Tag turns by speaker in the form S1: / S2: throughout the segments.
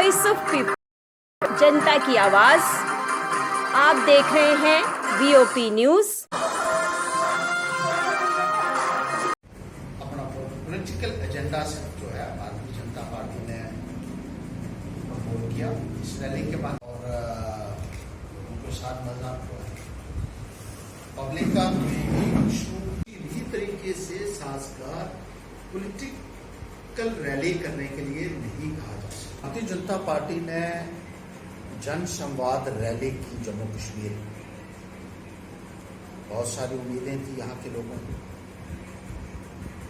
S1: Voice of people, जनता की आवाज। आप देख रहे हैं वीओपी न्यूज।
S2: अपना पॉलिटिकल एजेंडा से जो है भारतीय जनता पार्टी ने प्रमोट किया इस रैली के बाद, और उनको साथ मजाक हुआ पब्लिक का किसी तरीके से साजगार पॉलिटिकल रैली करने के लिए नहीं कहा जा सकता। भारतीय जनता पार्टी ने जन संवाद रैली की जम्मू कश्मीर, बहुत सारी उम्मीदें थी यहाँ के लोगों को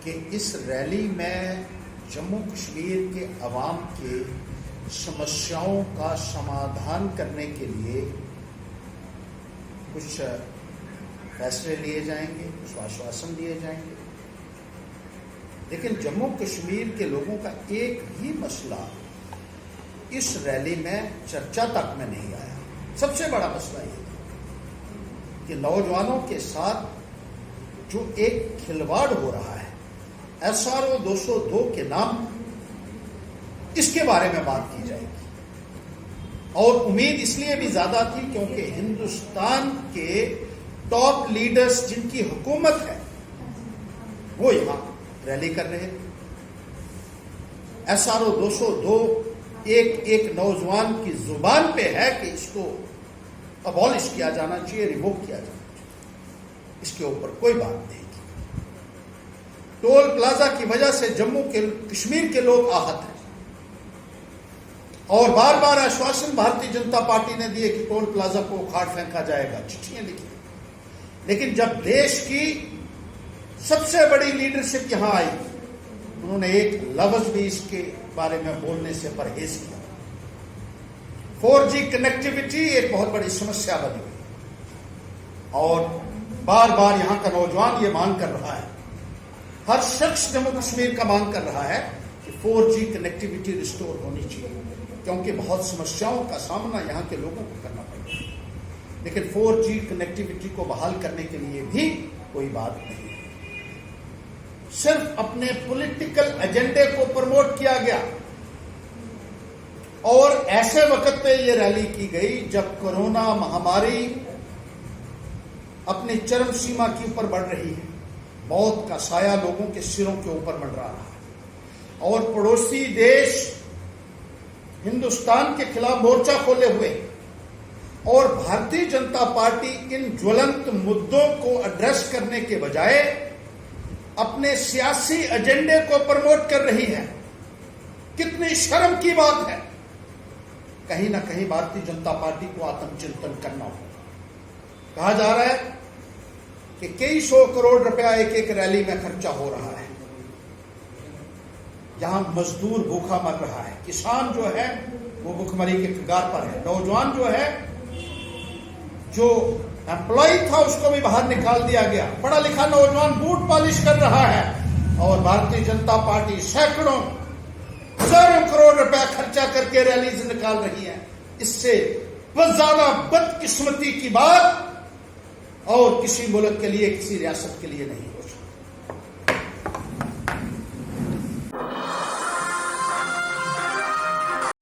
S2: कि इस रैली में जम्मू कश्मीर के अवाम के समस्याओं का समाधान करने के लिए कुछ फैसले लिए जाएंगे, कुछ आश्वासन दिए जाएंगे। लेकिन जम्मू कश्मीर के लोगों का एक भी मसला इस रैली में चर्चा तक में नहीं आया। सबसे बड़ा मसला ये था कि नौजवानों के साथ जो एक खिलवाड़ हो रहा है SRO 202 के नाम, इसके बारे में बात की जाएगी। और उम्मीद इसलिए भी ज्यादा थी क्योंकि हिंदुस्तान के टॉप लीडर्स जिनकी हुकूमत है वो यहां रैली कर रहे थे। SRO 202 एक नौजवान की जुबान पे है कि इसको अबॉलिश किया जाना चाहिए, रिवोक किया जाना चाहिए। इसके ऊपर कोई बात नहीं की। टोल प्लाजा की वजह से जम्मू के कश्मीर के लोग आहत हैं और बार बार आश्वासन भारतीय जनता पार्टी ने दिए कि टोल प्लाजा को उखाड़ फेंका जाएगा, चिट्ठियां लिखी। लेकिन जब देश की सबसे बड़ी लीडरशिप यहां आई, उन्होंने एक लफ्ज भी इसके बारे में बोलने से परहेज किया। 4G कनेक्टिविटी एक बहुत बड़ी समस्या बनी हुई और बार बार यहां का नौजवान ये मांग कर रहा है, हर शख्स जम्मू कश्मीर का मांग कर रहा है कि 4G कनेक्टिविटी रिस्टोर होनी चाहिए, क्योंकि बहुत समस्याओं का सामना यहां के लोगों को करना पड़ता है। लेकिन 4G कनेक्टिविटी को बहाल करने के लिए भी कोई बात नहीं, सिर्फ अपने पॉलिटिकल एजेंडे को प्रमोट किया गया। और ऐसे वक्त पे ये रैली की गई जब कोरोना महामारी अपनी चरम सीमा के ऊपर बढ़ रही है, मौत का साया लोगों के सिरों के ऊपर मंडरा रहा है और पड़ोसी देश हिंदुस्तान के खिलाफ मोर्चा खोले हुए, और भारतीय जनता पार्टी इन ज्वलंत मुद्दों को एड्रेस करने के बजाय अपने सियासी एजेंडे को प्रमोट कर रही है। कितनी शर्म की बात है। कहीं ना कहीं भारतीय जनता पार्टी को आत्मचिंतन करना होगा। कहा जा रहा है कि कई 100 करोड़ रुपया एक एक रैली में खर्चा हो रहा है। यहां मजदूर भूखा मर रहा है, किसान जो है वो भूखमरी के कगार पर है, नौजवान जो है, जो एम्प्लॉय था उसको भी बाहर निकाल दिया गया, पढ़ा लिखा नौजवान बूट पॉलिश कर रहा है। और भारतीय जनता पार्टी सैकड़ों हजारों करोड़ रुपया खर्चा करके रैलीज निकाल रही है। इससे बहुत ज्यादा बदकिस्मती की बात और किसी मुल्क के लिए, किसी रियासत के लिए नहीं हो सकती।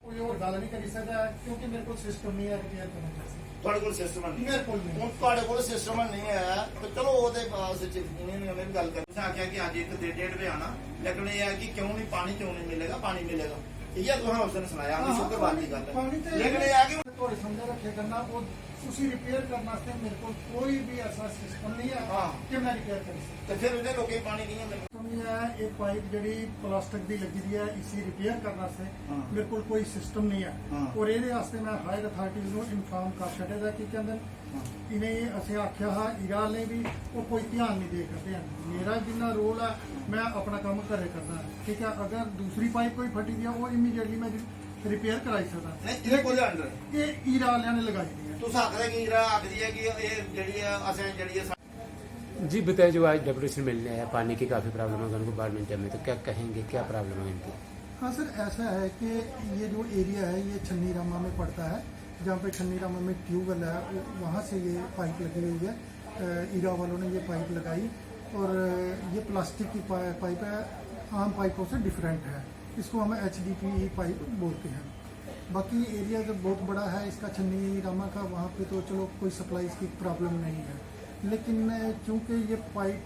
S3: कोई और गल नहीं कर सकता क्योंकि मेरे को सिस्टम नहीं है रिपेयर करने का।
S4: ਤੁਹਾਡੇ ਕੋਲ ਸਿਸਟਮ ਨਹੀਂ
S3: ਮੇਰੇ ਕੋਲ ਨਹੀਂ।
S4: ਹੁਣ ਤੁਹਾਡੇ ਕੋਲ ਸਿਸਟਮ ਨਹੀਂ ਹੈ ਤੇ ਚਲੋ ਉਹਦੇ ਬਾਅਦ ਯੂਨੀਅਨ ਨੇ ਵੀ ਗੱਲ ਕਰ ਆਖਿਆ ਕਿ ਅੱਜ 1-1.5 ਵਜੇ ਆਣਾ, ਲੇਕਿਨ ਇਹ ਹੈ ਕਿ ਕਿਉਂ ਨਹੀਂ ਪਾਣੀ ਕਿਉਂ ਨਹੀਂ ਮਿਲੇਗਾ, ਪਾਣੀ ਮਿਲੇਗਾ। ਇਹ ਹੈ ਤੁਸੀਂ ਉਸ ਦਿਨ ਸੁਣਾਇਆ ਆਪਣੀ ਸ਼ੁੱਕਰਵਾਰ ਦੀ ਗੱਲ ਹੈ, ਲੇਕਿਨ ਇਹ ਹੈ ਕਿ
S3: थोड़े समझा रखे करना वो उसी रिपेयर करना से मेरे को कोई भी ऐसा सिस्टम नहीं है कि मैं रिपेयर कर सकता।
S4: ਤੇ ਫਿਰ ਉਹਦੇ ਲੋਕੀ ਪਾਣੀ ਨਹੀਂ ਮਿਲਦਾ।
S3: सिस्टम नहीं है, ये पाइप जड़ी प्लास्टिक की लगी हुई है, इसी रिपेयर करने से मेरे को कोई सिस्टम नहीं है। और ये मैं हायर अथॉरिटीज को इन्फॉर्म कर छड़े कि कहते इन्हें असं आख्या हा ईरा ने भी वो कोई ध्यान नहीं दे करते हैं। मेरा जिन्ना रोल है मैं अपना काम घरे करना है, ठीक है। अगर दूसरी पाइप कोई फटी दी है वो इमीडिएटली मैं रिपेयर कराई सकता।
S4: ਨਹੀਂ ਇਹ ਕੋਲ ਅੰਡਰ
S3: ये ईरा वाले ने लगाई दी है।
S4: ਤੁਸੀਂ ਆਖਦੇ ਕਿ ਜਿਹੜਾ ਆਖਦੀ ਹੈ ਕਿ ਇਹ ਜਿਹੜੀ ਹੈ ਅਸਾਂ ਜਿਹੜੀ ਹੈ
S5: जी बताइए, जो आज डेपुटेशन मिलने आया, पानी की काफ़ी प्रॉब्लम है गवर्नमेंट में, तो क्या कहेंगे, क्या प्रॉब्लम है इनकी?
S3: हाँ सर, ऐसा है कि ये जो एरिया है ये छन्नी रामा में पड़ता है, जहाँ पे छन्नी रामा में ट्यूबवेल है वहाँ से ये पाइप लगी हुई है। ईरा वालों ने ये पाइप लगाई और ये प्लास्टिक की पाइप है, आम पाइपों से डिफरेंट है। इसको हम HDPE पाइप बोलते हैं। बाकी एरिया जब बहुत बड़ा है इसका छन्नी रामा का, वहाँ पे तो चलो कोई सप्लाईज की प्रॉब्लम नहीं है, लेकिन चूँकि ये पाइप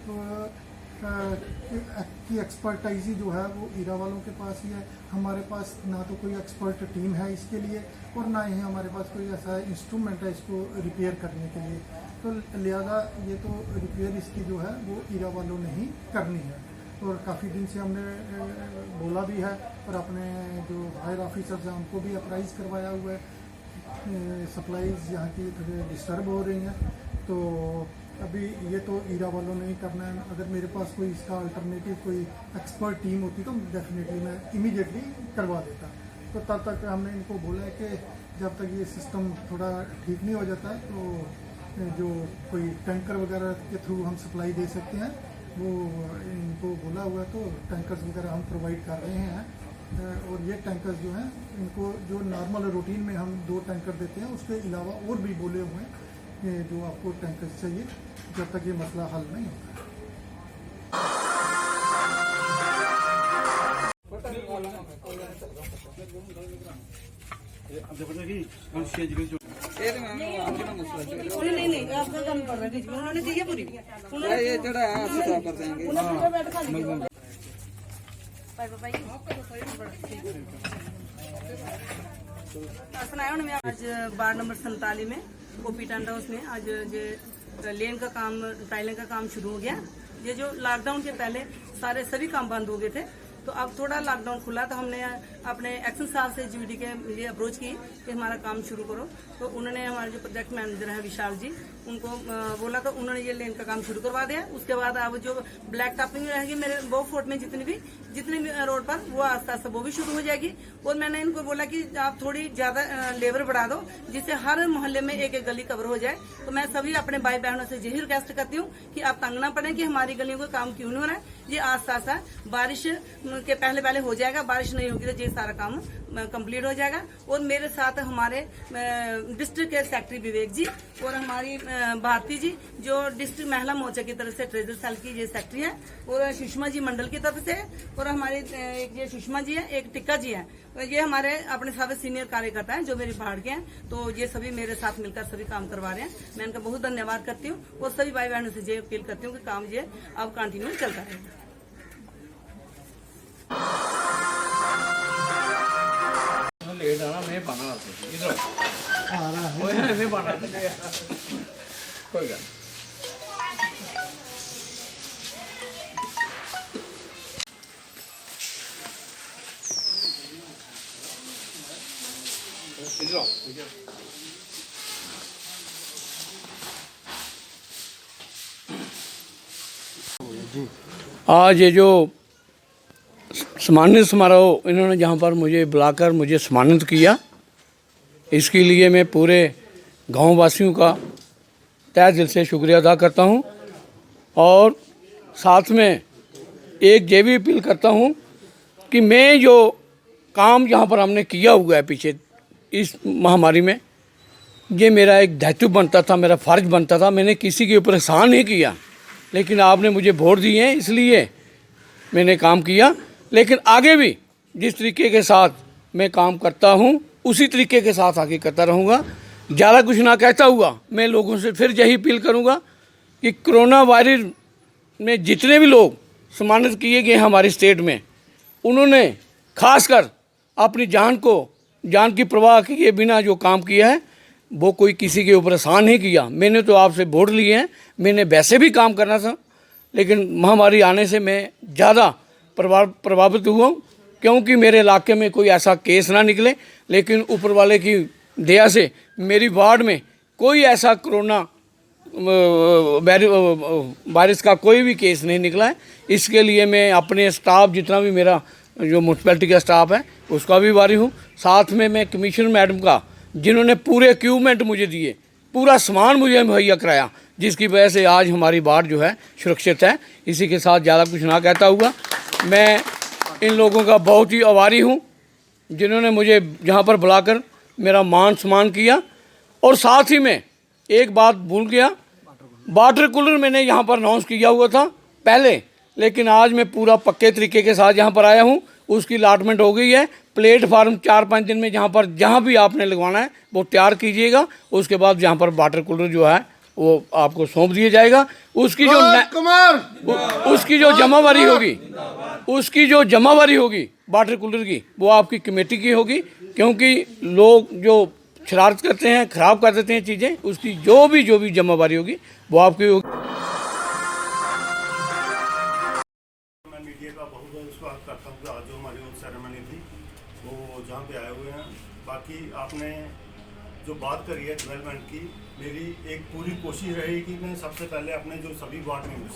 S3: की एक्सपर्टाइजी जो है वो ईरा वालों के पास ही है। हमारे पास ना तो कोई एक्सपर्ट टीम है इसके लिए और ना ही हमारे पास कोई ऐसा इंस्ट्रूमेंट है इसको रिपेयर करने के लिए, तो लिहाजा ये तो रिपेयर इसकी जो है वो ईरा वालों ने ही करनी है। और काफ़ी दिन से हमने बोला भी है और अपने जो हायर ऑफिसर्स हैं उनको भी अप्राइज करवाया हुआ है। सप्लाईज यहाँ की थोड़ी डिस्टर्ब हो रही हैं, तो अभी ये तो ईरा वालों ने ही करना है। अगर मेरे पास कोई इसका अल्टरनेटिव कोई एक्सपर्ट टीम होती तो डेफिनेटली मैं इमीडिएटली करवा देता। तो तब तक हमने इनको बोला है कि जब तक ये सिस्टम थोड़ा ठीक नहीं हो जाता है तो जो कोई टैंकर वगैरह के थ्रू हम सप्लाई दे सकते हैं वो इनको बोला हुआ है, तो टैंकर्स वगैरह हम प्रोवाइड कर रहे हैं। और ये टैंकर्स जो हैं इनको जो नॉर्मल रूटीन में हम 2 टैंकर देते हैं उसके अलावा और भी बोले हुए हैं कि जो आपको टैंकर्स चाहिए जब तक ये मसला हल नहीं होता।
S6: नहीं आपका काम कर रहा है, उन्होंने दी है पूरी, ये जड़ा साफ कर देंगे। आज वार्ड नंबर 47 में ओपी टेंट हाउस में आज ये लेन का काम, टाइलिंग का काम शुरू हो गया। ये जो लॉकडाउन के पहले सारे सभी काम बंद हो गए थे, तो अब थोड़ा लॉकडाउन खुला तो हमने अपने एक्शन साहब से जीवीडी के लिए अप्रोच की कि हमारा काम शुरू करो। तो उन्होंने हमारे जो प्रोजेक्ट मैनेजर है विशाल जी, उनको बोला तो उन्होंने ये लेन का काम शुरू करवा दिया। उसके बाद अब जो ब्लैक टॉपिंग रहेगी मेरे वो फोर्ट में जितनी भी रोड पर, वो आस्ते आस्ते वो भी शुरू हो जाएगी। और मैंने इनको बोला कि आप थोड़ी ज्यादा लेबर बढ़ा दो जिससे हर मोहल्ले में एक गली कवर हो जाए। तो मैं सभी अपने भाई बहनों से यही रिक्वेस्ट करती हूँ कि आप तंग ना पड़े कि हमारी गलियों का काम क्यों नहीं हो रहा है। ये आस्ता आस्ता बारिश के पहले हो जाएगा, बारिश नहीं होगी तो ये सारा काम कंप्लीट हो जाएगा। और मेरे साथ हमारे डिस्ट्रिक्ट के सेक्रेटरी विवेक जी और हमारी भारती जी जो डिस्ट्रिक्ट महिला मोर्चा की तरफ से ट्रेजर सेल की ये सेक्रेटरी है, और सुषमा जी मंडल की तरफ से, और हमारे एक ये सुषमा जी है, एक टिक्का जी है। ये हमारे अपने सारे सीनियर कार्यकर्ता हैं जो मेरे पहाड़ के हैं, तो ये सभी मेरे साथ मिलकर सभी काम करवा रहे हैं। मैं इनका बहुत धन्यवाद करती हूँ और सभी भाई बहनों से ये अपील करती हूँ कि काम ये अब कंटिन्यू चलता रहेगा।
S7: लेट आना, मैं पाना इधर आ रहा है, मैं पाना कोई गल इधर आज ये जो सम्मानित समारोह इन्होंने जहाँ पर मुझे बुलाकर मुझे सम्मानित किया, इसके लिए मैं पूरे गांव वासियों का तहे दिल से शुक्रिया अदा करता हूं। और साथ में एक ये भी अपील करता हूं कि मैं जो काम यहाँ पर हमने किया हुआ है पीछे इस महामारी में, ये मेरा एक दायित्व बनता था, मेरा फ़र्ज बनता था। मैंने किसी के ऊपर एहसान नहीं किया, लेकिन आपने मुझे वोट दिए हैं इसलिए मैंने काम किया। लेकिन आगे भी जिस तरीके के साथ मैं काम करता हूं उसी तरीके के साथ आगे करता रहूँगा। ज़्यादा कुछ ना कहता हुआ मैं लोगों से फिर यही अपील करूँगा कि कोरोना वायरस में जितने भी लोग सम्मानित किए गए हमारी स्टेट में, उन्होंने खासकर अपनी जान की परवाह किए बिना जो काम किया है वो कोई किसी के ऊपर एहसान नहीं किया। मैंने तो आपसे वोट लिए हैं, मैंने वैसे भी काम करना था, लेकिन महामारी आने से मैं ज़्यादा प्रभावित हुआ क्योंकि मेरे इलाके में कोई ऐसा केस ना निकले। लेकिन ऊपर वाले की दया से मेरी वार्ड में कोई ऐसा कोरोना वायरस का कोई भी केस नहीं निकला है। इसके लिए मैं अपने स्टाफ, जितना भी मेरा जो म्यूनसिपैलिटी का स्टाफ है, उसका भी वारी हूँ। साथ में मैं कमिश्नर मैडम का, जिन्होंने पूरे इक्विपमेंट मुझे दिए, पूरा सामान मुझे मुहैया कराया, जिसकी वजह से आज हमारी वार्ड जो है सुरक्षित है। इसी के साथ ज़्यादा कुछ ना कहता हुआ मैं इन लोगों का बहुत ही आभारी हूँ जिन्होंने मुझे यहाँ पर बुलाकर मेरा मान सम्मान किया। और साथ ही में एक बात भूल गया, वाटर कूलर मैंने यहाँ पर अनाउंस किया हुआ था पहले, लेकिन आज मैं पूरा पक्के तरीके के साथ यहाँ पर आया हूँ। उसकी अलाटमेंट हो गई है, प्लेटफार्म 4-5 दिन में जहाँ भी आपने लगवाना है वो तैयार कीजिएगा। उसके बाद जहाँ पर वाटर कूलर जो है वो आपको सौंप दिया जाएगा। उसकी जो जमावारी होगी वाटर कूलर की, वो आपकी कमेटी की होगी, क्योंकि लोग जो शरारत करते हैं, ख़राब कर देते हैं चीज़ें, उसकी जो भी जमावारी होगी वो आपकी होगी।
S8: मैं मीडिया का बहुत बहुत स्वागत करता हूँ कि आज जो हमारी सेरेमनी थी वो जहाँ पे आए हुए हैं। बाकी आपने जो बात करी है डेवलपमेंट की, मेरी एक पूरी कोशिश रहेगी कि मैं सबसे पहले अपने जो सभी वार्ड मेंबर्स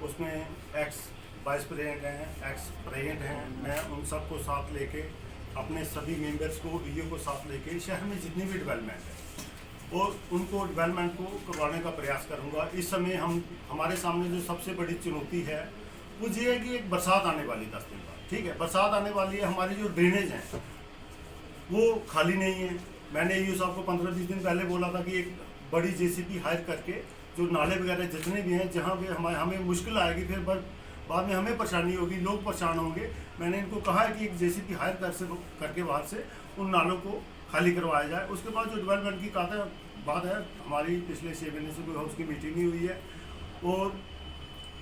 S8: उसमें एक्स वाइस प्रेसिडेंट हैं, एक्स प्रेसिडेंट हैं, मैं उन सबको साथ लेके अपने सभी मेंबर्स को, ईओ को साथ लेके शहर में जितनी भी डेवलपमेंट है और उनको डेवलपमेंट को करवाने का प्रयास करूँगा। इस समय हमारे सामने जो सबसे बड़ी चुनौती है वो ये है कि एक बरसात आने वाली 10 दिन बाद, ठीक है, बरसात आने वाली है। हमारी जो ड्रेनेज हैं वो खाली नहीं है। मैंने ईओ साहब को 15-20 दिन पहले बोला था कि एक बड़ी जेसीबी हायर करके जो नाले वगैरह जितने भी हैं, जहाँ पे हमें मुश्किल आएगी, फिर बाद में हमें परेशानी होगी, लोग परेशान होंगे, मैंने इनको कहा है कि एक जेसीबी हायर करके बाहर से उन नालों को खाली करवाया जाए। उसके बाद जो डेवलपमेंट की बात है, हमारी पिछले 6 महीने से कोई हाउस की मीटिंग नहीं हुई है और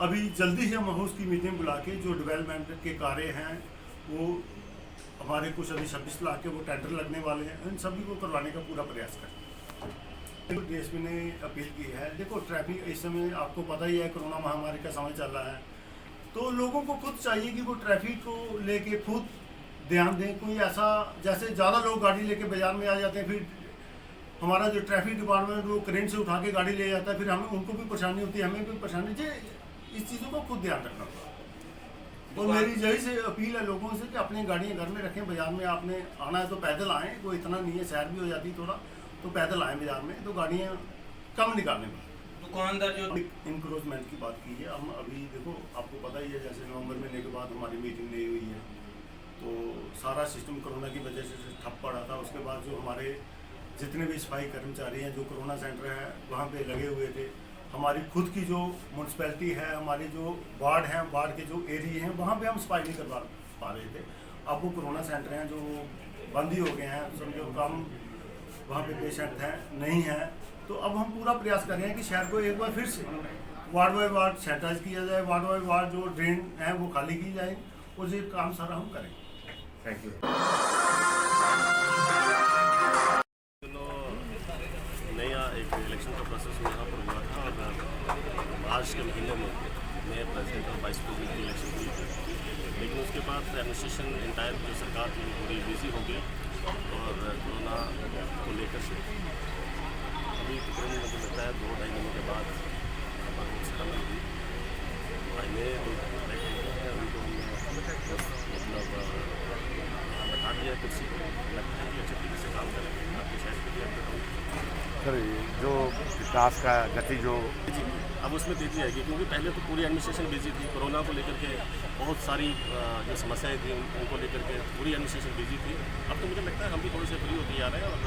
S8: अभी जल्दी ही हम हाउस की मीटिंग बुला के जो डेवलपमेंट के कार्य हैं वो हमारे कुछ अभी 26 लाख के वो टेंडर लगने वाले हैं, इन सभी को करवाने का पूरा प्रयास करें। डीएसपी ने अपील की है, देखो ट्रैफिक इस समय आपको पता ही है, कोरोना महामारी का समय चल रहा है, तो लोगों को खुद चाहिए कि वो ट्रैफिक को लेके खुद ध्यान दें। कोई ऐसा जैसे ज़्यादा लोग गाड़ी लेके बाजार में आ जाते हैं, फिर हमारा जो ट्रैफिक डिपार्टमेंट वो क्रेन से उठा के गाड़ी ले जाता है, फिर हमें उनको भी परेशानी होती है, हमें भी परेशानी। इस चीज़ों को खुद ध्यान रखना होगा। और मेरी यही से अपील है लोगों से कि अपनी गाड़ियाँ घर में रखें। बाजार में आपने आना है तो पैदल आएँ, कोई इतना नहीं है, सैर भी हो जाती थोड़ा, तो पैदल आएँ बाजार में, तो गाड़ियाँ कम निकालने में।
S9: दुकानदार जो
S8: इंक्रोचमेंट की बात की है, हम अभी देखो आपको पता ही है, जैसे नवंबर महीने के बाद हमारी मीटिंग नहीं हुई है, तो सारा सिस्टम कोरोना की वजह से ठप पड़ा था। उसके बाद जो हमारे जितने भी सफाई कर्मचारी हैं जो कोरोना सेंटर है वहाँ पे लगे हुए थे, हमारी खुद की जो म्यूनसिपैलिटी है, हमारी जो वार्ड हैं, वार्ड के जो एरिया हैं, वहाँ पे हम सफाई नहीं करवा पा रहे थे। अब वो कोरोना सेंटर हैं जो बंद ही हो गए हैं, समझो कम वहाँ पे पेशेंट हैं नहीं हैं, तो अब हम पूरा प्रयास कर रहे हैं कि शहर को एक बार फिर से वार्ड बाई वार्ड सैनिटाइज किया जाए, वार्ड बाई वार्ड जो ड्रेन है वो खाली की जाए, और ये काम सारा हम करें। Thank you.
S10: नया एक इलेक्शन का प्रोसेस यहाँ पर हुआ था और मार्च के महीने में नए प्रेसिडेंट और वाइस प्रेसिडेंट की इलेक्शन हुई थी, लेकिन उसके बाद एडमिनिस्ट्रेशन इंटायर जो सरकार थी वो पूरी बिजी हो गई और कोरोना को लेकर से अभी तकरीबन मुझे लगता है 2-2.5 महीने के बाद सेरेमनी हुई। नए लोग हैं उनको हमने मतलब बता दिया कुर्सी को, लगता है कि अच्छे तरीके से काम करेंगे आपके शहर के लिए।
S11: सर जो विकास का गति जो
S10: अब उसमें तेजी आएगी, क्योंकि पहले तो पूरी एडमिनिस्ट्रेशन बिजी थी, कोरोना को लेकर के बहुत सारी जो समस्याएं थी उनको लेकर के पूरी एडमिनिस्ट्रेशन बिजी थी। अब तो मुझे लगता है हम भी थोड़े से फ्री होते जा रहे हैं और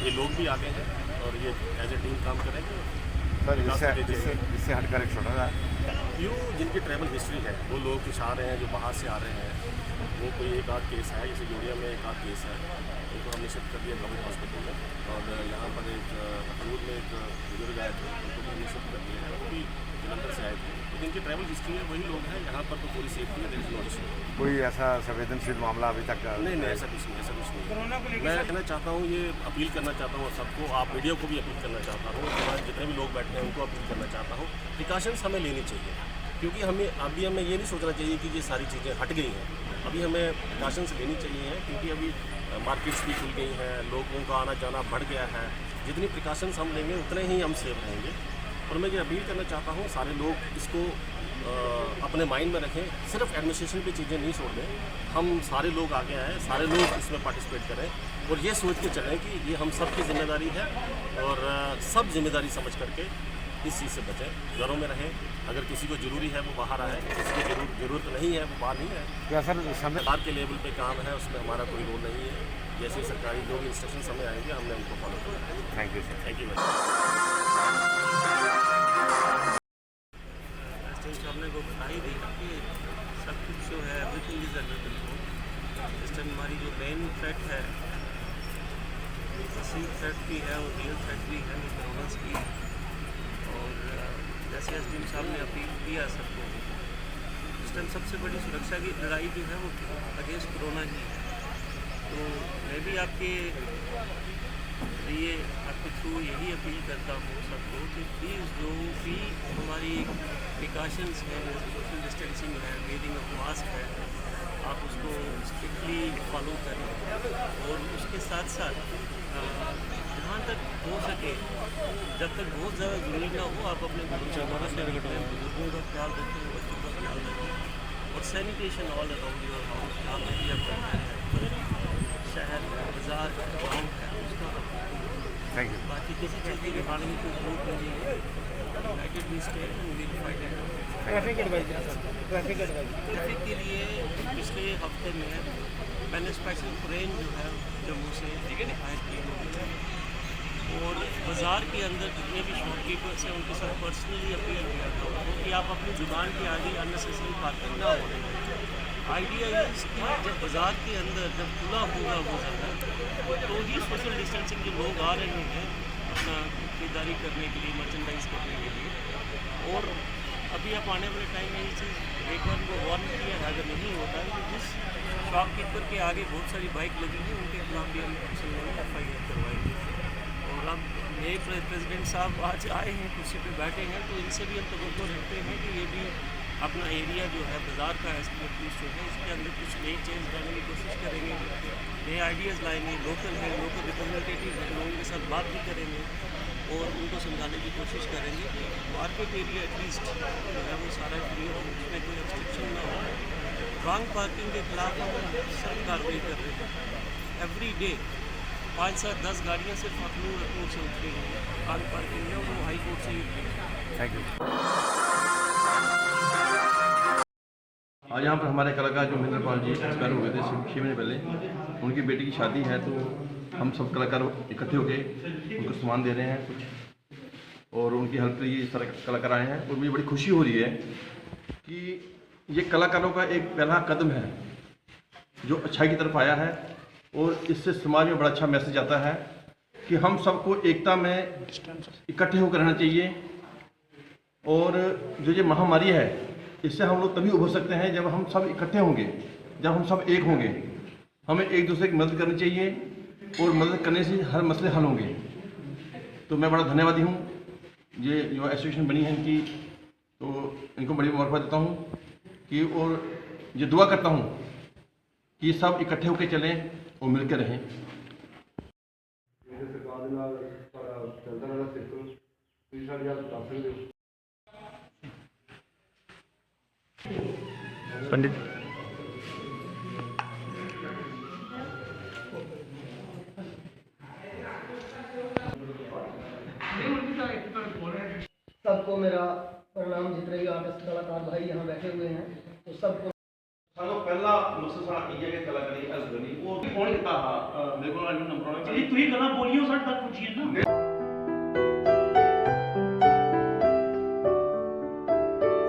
S10: ये लोग भी आ गए हैं और ये एज ए टीम काम करेंगे।
S11: सर इससे हटकर एक छोटा सा
S10: जो जिनकी ट्रैवल हिस्ट्री है वो लोग कुछ आ रहे हैं, जो बाहर से आ रहे हैं, वो कोई एक आध केस है, जैसे जोड़िया में एक आध केस है, उनको हमने शिफ्ट कर दिया गवर्नमेंट हॉस्पिटल में, और यहाँ पर एक अखनूर में एक बुजुर्ग आए थे, उनको भी हमने शिफ्ट कर दिया है, वो भी जलंधर से आए थे। तो जिनकी ट्रैवल हिस्ट्री है वही लोग हैं, यहाँ पर तो पूरी सेफ्टी है, देयर इज नो इशू।
S11: कोई ऐसा संवेदनशील मामला अभी तक
S10: नहीं, ऐसा कुछ नहीं, ऐसा कुछ नहीं। मैं कहना चाहता हूँ, ये अपील करना चाहता हूँ सबको, आप मीडिया को भी अपील करना चाहता हूँ, हमारे जितने भी लोग बैठे हैं उनको अपील करना चाहता हूँ, प्रिकॉशंस हमें लेनी चाहिए, क्योंकि हमें ये नहीं सोचना चाहिए कि ये सारी चीज़ें हट गई हैं। अभी हमें प्रिकॉशंस लेनी चाहिए, क्योंकि अभी मार्केट्स भी खुल गई हैं, लोगों का आना जाना बढ़ गया है। जितनी प्रिकॉशंस हम लेंगे उतने ही हम सेफ रहेंगे। और मैं ये अपील करना चाहता हूँ, सारे लोग इसको अपने माइंड में रखें, सिर्फ एडमिनिस्ट्रेशन की चीज़ें नहीं छोड़ दें, हम सारे लोग आगे आए, सारे लोग इसमें पार्टिसिपेट करें और ये सोच के चलें कि ये हम सब की जिम्मेदारी है और सब जिम्मेदारी समझ करके इस चीज़ से बचें, घरों में रहें। अगर किसी को ज़रूरी है वो बाहर आए, किसी को ज़रूरत नहीं है वो बाहर नहीं है।
S11: क्या सर
S10: सरकार के लेवल पे काम है, उसमें हमारा कोई रोल नहीं है। जैसे सरकारी जो भी इंस्ट्रक्शन हमें आएंगे हमने उनको फॉलो करना है।
S11: Thank you sir.
S10: Thank you.
S9: हमने को बता ही दी कि सब कुछ जो है एवरीथिंग इज अंडर कंट्रोल। इस टाइम हमारी जो मेन थ्रेट है, परसीव थ्रेट भी है और रियल थ्रेट भी है, वो कोरोना की। और जैसे एसडीएम साहब ने अपील किया सबको, इस टाइम सबसे बड़ी सुरक्षा की लड़ाई जो है वो अगेंस्ट कोरोना ही है। तो मैं भी आपके लिए आपके थ्रू यही अपील करता हूँ सबको कि प्लीज़ जो भी हमारी प्रिकॉशंस हैं, जैसे सोशल डिस्टेंसिंग है, वेयरिंग ऑफ मास्क है, आप उसको स्ट्रिक्टली फॉलो करें। और उसके साथ साथ जहाँ तक हो सके, जब तक बहुत ज़्यादा ज़रूरी ना हो, आप अपने बुजुर्गों का ख्याल रखें, बच्चों का ख्याल रखें। और sanitation all around your house, जहाँ पर भी आप करना है, शहर है, बाज़ार है, गाँव है, उसका
S11: थैंक यू।
S9: बाकी किसी चीज़ की दिखाने की कोई जरूरत नहीं है। United we state and we fight it. Traffic के लिए पिछले हफ्ते में मैंने स्पेशल ट्रेन जो है जम्मू से हायर की हुई है, और बाज़ार के अंदर जितने भी शॉपकीपर्स हैं उनके साथ पर्सनली अपील किया था कि आप अपनी दुकान के आगे अननेसेसरी पार्किंग ना होने दें। आइडिया ये कि जब बाज़ार के अंदर जब खुला होगा वो ज़्यादा, तो ही सोशल डिस्टेंसिंग के लोग आ रहे हैं अपना खरीदारी करने के लिए, मर्चेंडाइज करने के लिए। और अभी आप आने वाले टाइम में ये चीज़ एक बार को वार्न किया है, अगर नहीं होता है तो जिस शॉपकीपर के आगे बहुत सारी बाइक लगी है उनके खिलाफ भी हम FIR करवाएंगे। और अब नए प्रेसिडेंट साहब आज आए हैं, कुर्सी पे बैठे हैं, तो इनसे भी हम तवज्जो रखते हैं कि ये भी अपना एरिया जो है बाज़ार का एस्टिमेट जो है इसके अंदर कुछ नई चेंज लाने की कोशिश करेंगे, नए आइडियाज़ लाएंगे। लोकल है, लोकल रिप्रेजेंटेटिव है, लोगों के साथ बात भी करेंगे और उनको समझाने की कोशिश करेंगे कि मार्केट एरिया एटलीस्ट जो है वो सारा फ्री हो, उसमें कोई रिस्ट्रिक्शन ना हो। रॉन्ग पार्किंग के खिलाफ हम सख्त कार्रवाई कर रहे हैं। एवरी डे 5 से 10 गाड़ियाँ सिर्फ अखनूर से उठ रही हैं रॉन्ग पार्किंग में, वो हाई कोर्ट से ही उठ रही हैं।
S11: Thank you.
S12: आज यहाँ पर हमारे कलाकार जो महेंद्र पाल जी एक्सपायर हो गए थे 6 महीने पहले, उनकी बेटी की शादी है, तो हम सब कलाकार इकट्ठे होकर उनको सम्मान दे रहे हैं कुछ, और उनकी हेल्प के लिए सारे कलाकार आए हैं। और मुझे बड़ी खुशी हो रही है कि ये कलाकारों का एक पहला कदम है जो अच्छाई की तरफ आया है, और इससे समाज में बड़ा अच्छा मैसेज आता है कि हम सबको एकता में इकट्ठे होकर रहना चाहिए। और जो ये महामारी है, इससे हम लोग तभी उभर सकते हैं जब हम सब इकट्ठे होंगे, जब हम सब एक होंगे। हमें एक दूसरे की मदद करनी चाहिए, और मदद करने से हर मसले हल होंगे। तो मैं बड़ा धन्यवादी हूँ ये जो एसोसिएशन बनी है इनकी, तो इनको बड़ी मुबारकबाद देता हूँ कि, और ये दुआ करता हूँ कि सब इकट्ठे होकर चलें और मिलकर रहें।
S11: पंडित
S13: सबको मेरा प्रणाम। जितने भी आर्टिस्ट कलाकार भाई यहाँ बैठे हुए हैं, तो सबको
S12: पहला मकसद साढ़ा इ'यै कि कलाकारी अस करनी, और कौन कीता हा मेरे को नंबर
S13: ਤੁਸੀਂ ਗੱਲਾਂ ਬੋਲੀਓ ਸਾਡੇ ਤੱਕ ਪੁੱਛੀਏ ਨਾ।